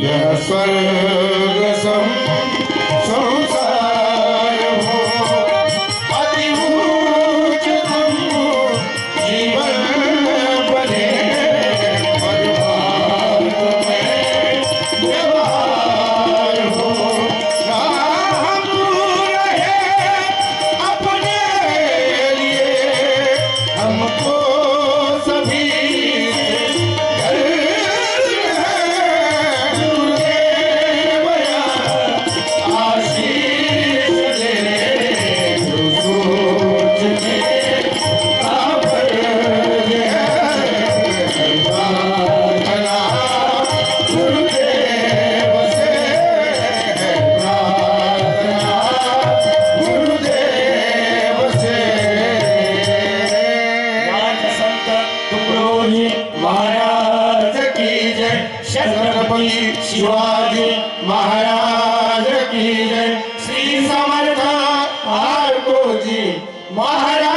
यह स्वर्ग संसार हो, अति ऊंचतम जीवन बने, और भारत में व्यवहार हो। राम रहे अपने लिए, हमको सभी महाराज की जय, छत्रपति शिवाजी महाराज की जय, श्री समर्थ आरको जी महाराज।